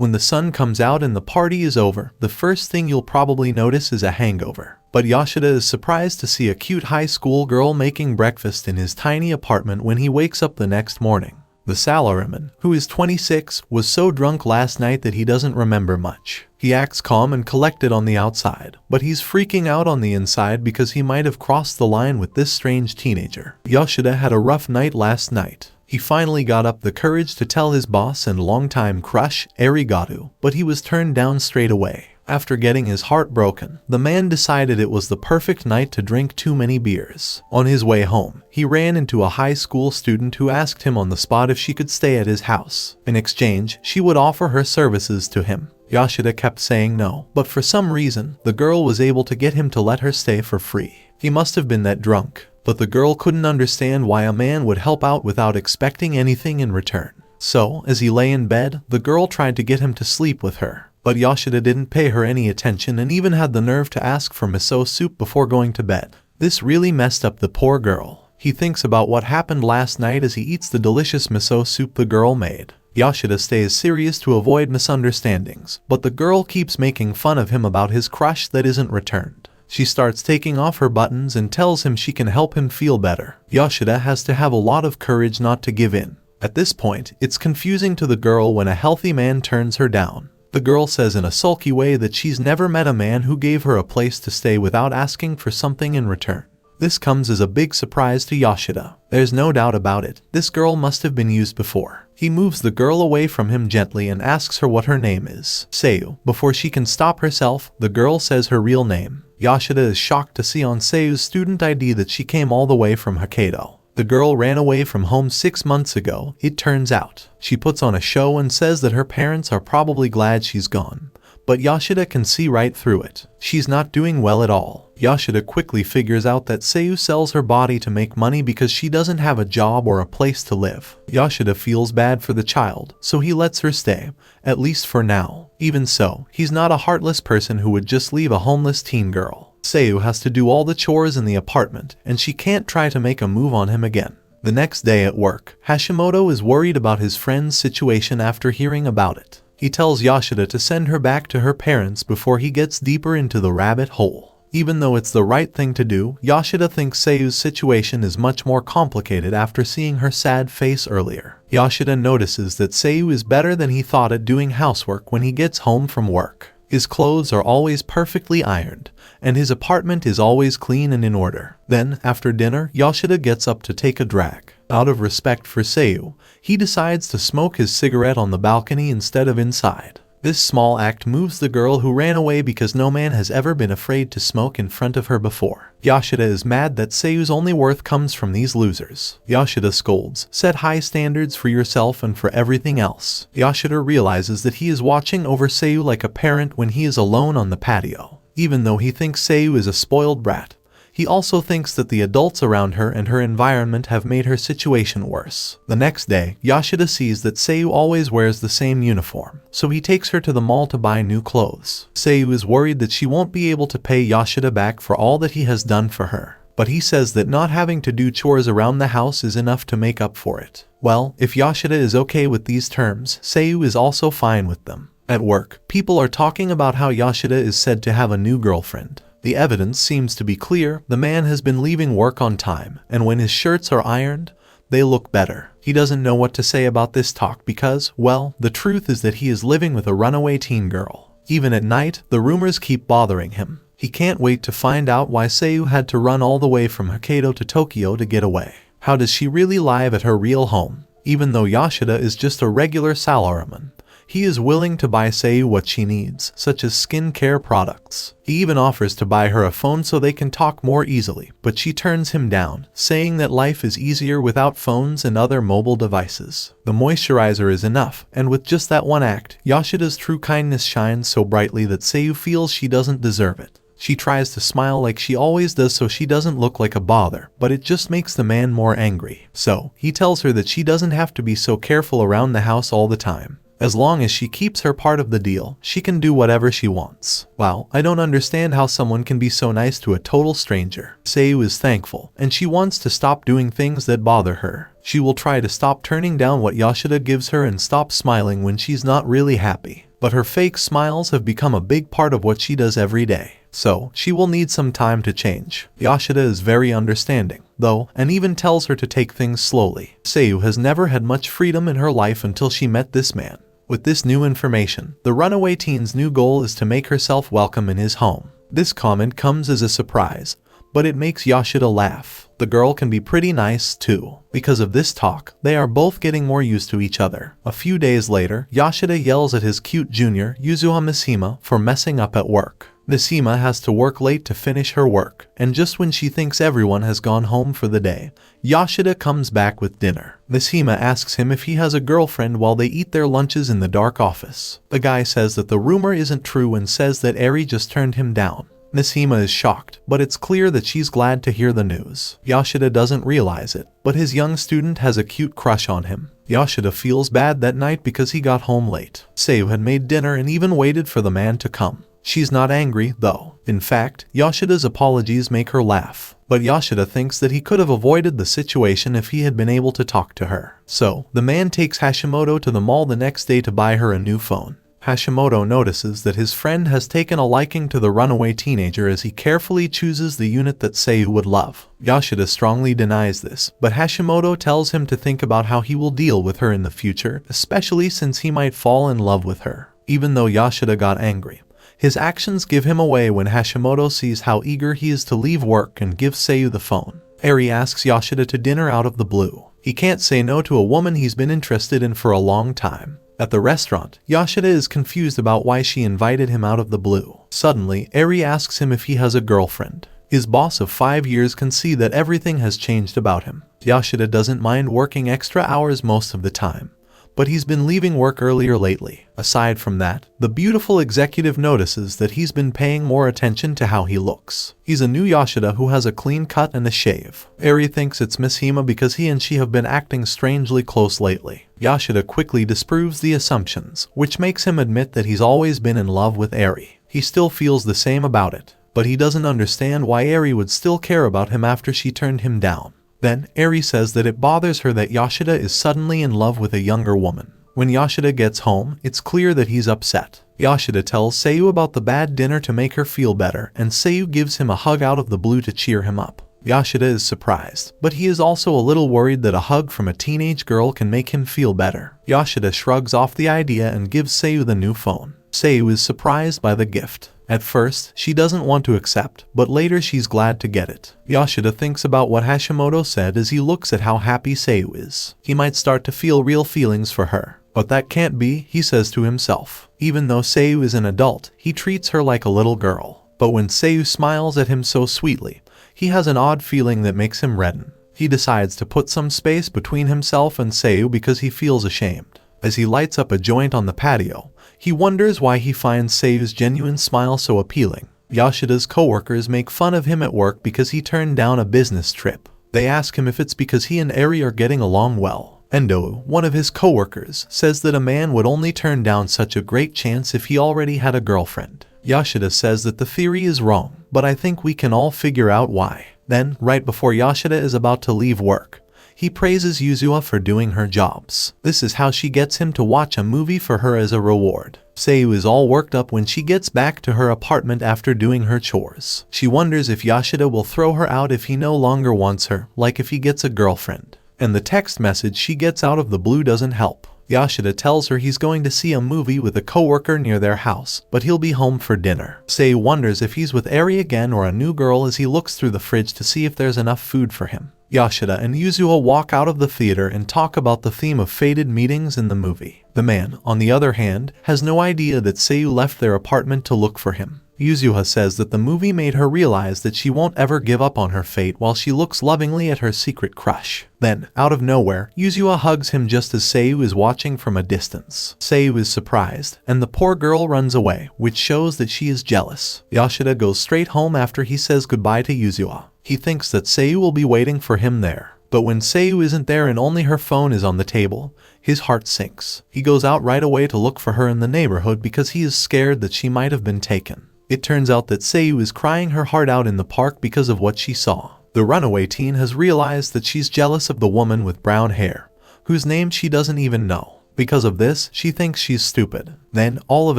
When the sun comes out and the party is over, the first thing you'll probably notice is a hangover. But Yoshida is surprised to see a cute high school girl making breakfast in his tiny apartment when he wakes up the next morning. The salaryman, who is 26, was so drunk last night that he doesn't remember much. He acts calm and collected on the outside, but he's freaking out on the inside because he might have crossed the line with this strange teenager. Yoshida had a rough night last night. He finally got up the courage to tell his boss and longtime crush, Airi Gotou, but he was turned down straight away. After getting his heart broken, the man decided it was the perfect night to drink too many beers. On his way home, he ran into a high school student who asked him on the spot if she could stay at his house. In exchange, she would offer her services to him. Yoshida kept saying no, but for some reason, the girl was able to get him to let her stay for free. He must have been that drunk, but the girl couldn't understand why a man would help out without expecting anything in return. So, as he lay in bed, the girl tried to get him to sleep with her. But Yoshida didn't pay her any attention and even had the nerve to ask for miso soup before going to bed. This really messed up the poor girl. He thinks about what happened last night as he eats the delicious miso soup the girl made. Yoshida stays serious to avoid misunderstandings, but the girl keeps making fun of him about his crush that isn't returned. She starts taking off her buttons and tells him she can help him feel better. Yoshida has to have a lot of courage not to give in. At this point, it's confusing to the girl when a healthy man turns her down. The girl says in a sulky way that she's never met a man who gave her a place to stay without asking for something in return. This comes as a big surprise to Yoshida. There's no doubt about it, this girl must have been used before. He moves the girl away from him gently and asks her what her name is. Sayu. Before she can stop herself, the girl says her real name. Yoshida is shocked to see on Sayu's student ID that she came all the way from Hokkaido. The girl ran away from home 6 months ago, it turns out. She puts on a show and says that her parents are probably glad she's gone. But Yoshida can see right through it. She's not doing well at all. Yoshida quickly figures out that Sayu sells her body to make money because she doesn't have a job or a place to live. Yoshida feels bad for the child, so he lets her stay, at least for now. Even so, he's not a heartless person who would just leave a homeless teen girl. Sayu has to do all the chores in the apartment, and she can't try to make a move on him again. The next day at work, Hashimoto is worried about his friend's situation after hearing about it. He tells Yoshida to send her back to her parents before he gets deeper into the rabbit hole. Even though it's the right thing to do, Yoshida thinks Sayu's situation is much more complicated after seeing her sad face earlier. Yoshida notices that Sayu is better than he thought at doing housework when he gets home from work. His clothes are always perfectly ironed, and his apartment is always clean and in order. Then, after dinner, Yoshida gets up to take a drag. Out of respect for Sayu, he decides to smoke his cigarette on the balcony instead of inside. This small act moves the girl who ran away because no man has ever been afraid to smoke in front of her before. Yoshida is mad that Sayu's only worth comes from these losers. Yoshida scolds, "Set high standards for yourself and for everything else." Yoshida realizes that he is watching over Sayu like a parent when he is alone on the patio. Even though he thinks Sayu is a spoiled brat, he also thinks that the adults around her and her environment have made her situation worse. The next day, Yoshida sees that Sayu always wears the same uniform, so he takes her to the mall to buy new clothes. Sayu is worried that she won't be able to pay Yoshida back for all that he has done for her, but he says that not having to do chores around the house is enough to make up for it. Well, if Yoshida is okay with these terms, Sayu is also fine with them. At work, people are talking about how Yoshida is said to have a new girlfriend. The evidence seems to be clear. The man has been leaving work on time, and when his shirts are ironed, they look better. He doesn't know what to say about this talk because, well, the truth is that he is living with a runaway teen girl. Even at night, the rumors keep bothering him. He can't wait to find out why Sayu had to run all the way from Hokkaido to Tokyo to get away. How does she really live at her real home? Even though Yoshida is just a regular salaryman, he is willing to buy Sayu what she needs, such as skincare products. He even offers to buy her a phone so they can talk more easily, but she turns him down, saying that life is easier without phones and other mobile devices. The moisturizer is enough, and with just that one act, Yoshida's true kindness shines so brightly that Sayu feels she doesn't deserve it. She tries to smile like she always does so she doesn't look like a bother, but it just makes the man more angry. So, he tells her that she doesn't have to be so careful around the house all the time. As long as she keeps her part of the deal, she can do whatever she wants. Wow, I don't understand how someone can be so nice to a total stranger. Sayu is thankful, and she wants to stop doing things that bother her. She will try to stop turning down what Yoshida gives her and stop smiling when she's not really happy. but her fake smiles have become a big part of what she does every day. So, she will need some time to change. Yoshida is very understanding, though, and even tells her to take things slowly. Sayu has never had much freedom in her life until she met this man. With this new information, the runaway teen's new goal is to make herself welcome in his home. This comment comes as a surprise, but it makes Yoshida laugh. The girl can be pretty nice too. Because of this talk, they are both getting more used to each other. A few days later, Yoshida yells at his cute junior, Yuzua Mishima, for messing up at work. Mishima has to work late to finish her work, and just when she thinks everyone has gone home for the day, Yoshida comes back with dinner. Mishima asks him if he has a girlfriend while they eat their lunches in the dark office. The guy says that the rumor isn't true and says that Airi just turned him down. Mishima is shocked, but it's clear that she's glad to hear the news. Yoshida doesn't realize it, but his young student has a cute crush on him. Yoshida feels bad that night because he got home late. Sayu had made dinner and even waited for the man to come. She's not angry, though. In fact, Yoshida's apologies make her laugh. But Yoshida thinks that he could have avoided the situation if he had been able to talk to her. So, the man takes Hashimoto to the mall the next day to buy her a new phone. Hashimoto notices that his friend has taken a liking to the runaway teenager as he carefully chooses the unit that Sayu would love. Yoshida strongly denies this, but Hashimoto tells him to think about how he will deal with her in the future, especially since he might fall in love with her. Even though Yoshida got angry, his actions give him away when Hashimoto sees how eager he is to leave work and gives Sayu the phone. Airi asks Yoshida to dinner out of the blue. He can't say no to a woman he's been interested in for a long time. At the restaurant, Yoshida is confused about why she invited him out of the blue. Suddenly, Airi asks him if he has a girlfriend. His boss of 5 years can see that everything has changed about him. Yoshida doesn't mind working extra hours most of the time, but he's been leaving work earlier lately. Aside from that, the beautiful executive notices that he's been paying more attention to how he looks. He's a new Yoshida who has a clean cut and a shave. Airi thinks it's Mishima because he and she have been acting strangely close lately. Yoshida quickly disproves the assumptions, which makes him admit that he's always been in love with Airi. He still feels the same about it, but he doesn't understand why Airi would still care about him after she turned him down. Then, Airi says that it bothers her that Yoshida is suddenly in love with a younger woman. When Yoshida gets home, it's clear that he's upset. Yoshida tells Sayu about the bad dinner to make her feel better, and Sayu gives him a hug out of the blue to cheer him up. Yoshida is surprised, but he is also a little worried that a hug from a teenage girl can make him feel better. Yoshida shrugs off the idea and gives Sayu the new phone. Sayu is surprised by the gift. At first, she doesn't want to accept, but later she's glad to get it. Yoshida thinks about what Hashimoto said as he looks at how happy Sayu is. He might start to feel real feelings for her. But that can't be, he says to himself. Even though Sayu is an adult, he treats her like a little girl. But when Sayu smiles at him so sweetly, he has an odd feeling that makes him redden. He decides to put some space between himself and Sayu because he feels ashamed. As he lights up a joint on the patio, he wonders why he finds Sayu's genuine smile so appealing. Yoshida's coworkers make fun of him at work because he turned down a business trip. They ask him if it's because he and Airi are getting along well. Endo, one of his coworkers, says that a man would only turn down such a great chance if he already had a girlfriend. Yoshida says that the theory is wrong, but I think we can all figure out why. Then, right before Yoshida is about to leave work, he praises Yuzua for doing her jobs. This is how she gets him to watch a movie for her as a reward. Sayu is all worked up when she gets back to her apartment after doing her chores. She wonders if Yoshida will throw her out if he no longer wants her, like if he gets a girlfriend. And the text message she gets out of the blue doesn't help. Yoshida tells her he's going to see a movie with a coworker near their house, but he'll be home for dinner. Sayu wonders if he's with Airi again or a new girl as he looks through the fridge to see if there's enough food for him. Yoshida and Yuzua walk out of the theater and talk about the theme of fated meetings in the movie. The man, on the other hand, has no idea that Sayu left their apartment to look for him. Yuzua says that the movie made her realize that she won't ever give up on her fate while she looks lovingly at her secret crush. Then, out of nowhere, Yuzua hugs him just as Sayu is watching from a distance. Sayu is surprised, and the poor girl runs away, which shows that she is jealous. Yoshida goes straight home after he says goodbye to Yuzua. He thinks that Sayu will be waiting for him there. But when Sayu isn't there and only her phone is on the table, his heart sinks. He goes out right away to look for her in the neighborhood because he is scared that she might have been taken. It turns out that Sayu is crying her heart out in the park because of what she saw. The runaway teen has realized that she's jealous of the woman with brown hair, whose name she doesn't even know. Because of this, she thinks she's stupid. Then, all of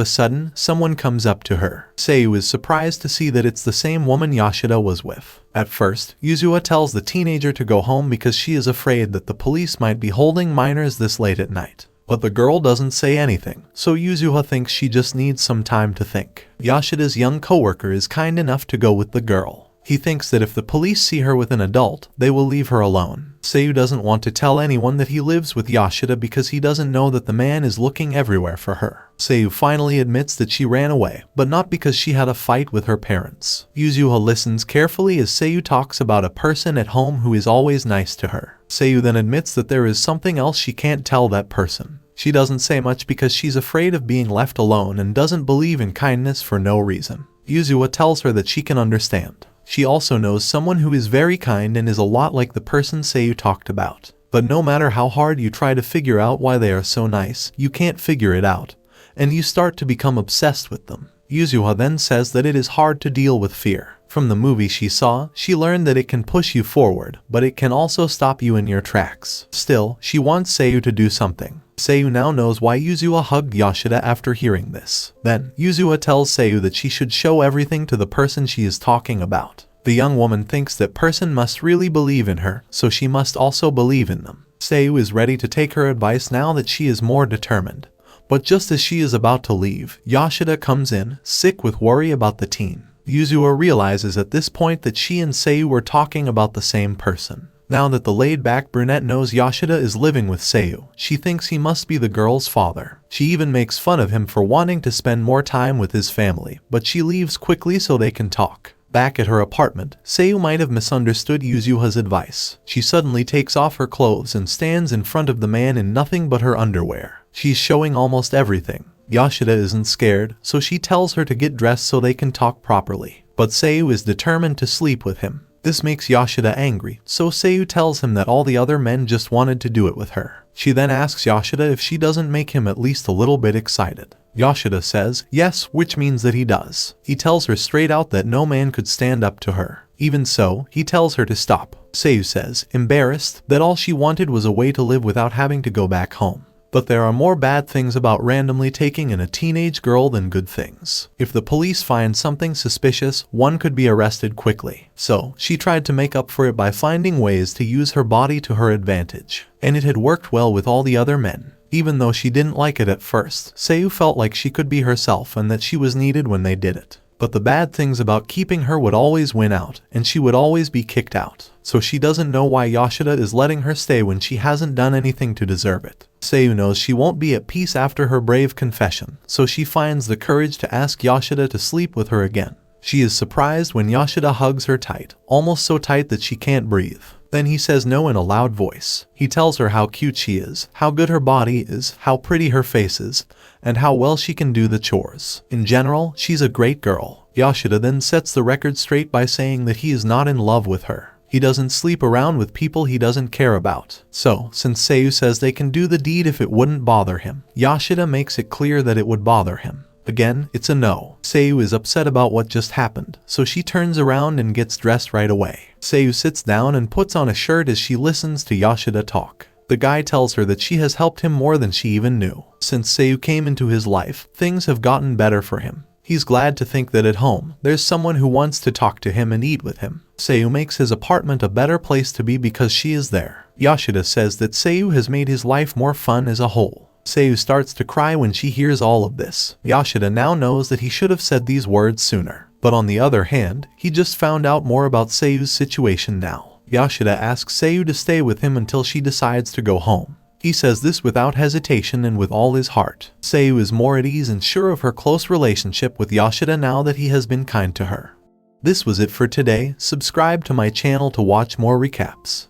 a sudden, someone comes up to her. Sayu is surprised to see that it's the same woman Yoshida was with. At first, Yuzua tells the teenager to go home because she is afraid that the police might be holding minors this late at night. But the girl doesn't say anything, so Yuzua thinks she just needs some time to think. Yoshida's young coworker is kind enough to go with the girl. He thinks that if the police see her with an adult, they will leave her alone. Sayu doesn't want to tell anyone that he lives with Yoshida because he doesn't know that the man is looking everywhere for her. Sayu finally admits that she ran away, but not because she had a fight with her parents. Yuzua listens carefully as Sayu talks about a person at home who is always nice to her. Sayu then admits that there is something else she can't tell that person. She doesn't say much because she's afraid of being left alone and doesn't believe in kindness for no reason. Yuzua tells her that she can understand. She also knows someone who is very kind and is a lot like the person Sayu talked about. But no matter how hard you try to figure out why they are so nice, you can't figure it out, and you start to become obsessed with them. Yuzua then says that it is hard to deal with fear. From the movie she saw, she learned that it can push you forward, but it can also stop you in your tracks. Still, she wants Sayu to do something. Sayu now knows why Yuzua hugged Yoshida after hearing this. Then, Yuzua tells Sayu that she should show everything to the person she is talking about. The young woman thinks that person must really believe in her, so she must also believe in them. Sayu is ready to take her advice now that she is more determined. But just as she is about to leave, Yoshida comes in, sick with worry about the teen. Yuzua realizes at this point that she and Sayu were talking about the same person. Now that the laid-back brunette knows Yoshida is living with Sayu, she thinks he must be the girl's father. She even makes fun of him for wanting to spend more time with his family, but she leaves quickly so they can talk. Back at her apartment, Sayu might have misunderstood Yuzuha's advice. She suddenly takes off her clothes and stands in front of the man in nothing but her underwear. She's showing almost everything. Yoshida isn't scared, so she tells her to get dressed so they can talk properly. But Sayu is determined to sleep with him. This makes Yoshida angry, so Sayu tells him that all the other men just wanted to do it with her. She then asks Yoshida if she doesn't make him at least a little bit excited. Yoshida says yes, which means that he does. He tells her straight out that no man could stand up to her. Even so, he tells her to stop. Sayu says, embarrassed, that all she wanted was a way to live without having to go back home. But there are more bad things about randomly taking in a teenage girl than good things. If the police find something suspicious, one could be arrested quickly. So, she tried to make up for it by finding ways to use her body to her advantage. And it had worked well with all the other men. Even though she didn't like it at first, Sayu felt like she could be herself and that she was needed when they did it. But the bad things about keeping her would always win out, and she would always be kicked out. So she doesn't know why Yoshida is letting her stay when she hasn't done anything to deserve it. Sayu knows she won't be at peace after her brave confession, so she finds the courage to ask Yoshida to sleep with her again. She is surprised when Yoshida hugs her tight, almost so tight that she can't breathe. Then he says no in a loud voice. He tells her how cute she is, how good her body is, how pretty her face is, and how well she can do the chores. In general, she's a great girl. Yoshida then sets the record straight by saying that he is not in love with her. He doesn't sleep around with people he doesn't care about. So, since Sayu says they can do the deed if it wouldn't bother him, Yoshida makes it clear that it would bother him. Again, it's a no. Sayu is upset about what just happened, so she turns around and gets dressed right away. Sayu sits down and puts on a shirt as she listens to Yoshida talk. The guy tells her that she has helped him more than she even knew. Since Sayu came into his life, things have gotten better for him. He's glad to think that at home, there's someone who wants to talk to him and eat with him. Sayu makes his apartment a better place to be because she is there. Yoshida says that Sayu has made his life more fun as a whole. Sayu starts to cry when she hears all of this. Yoshida now knows that he should have said these words sooner. But on the other hand, he just found out more about Sayu's situation now. Yoshida asks Sayu to stay with him until she decides to go home. He says this without hesitation and with all his heart. Sayu is more at ease and sure of her close relationship with Yoshida now that he has been kind to her. This was it for today. Subscribe to my channel to watch more recaps.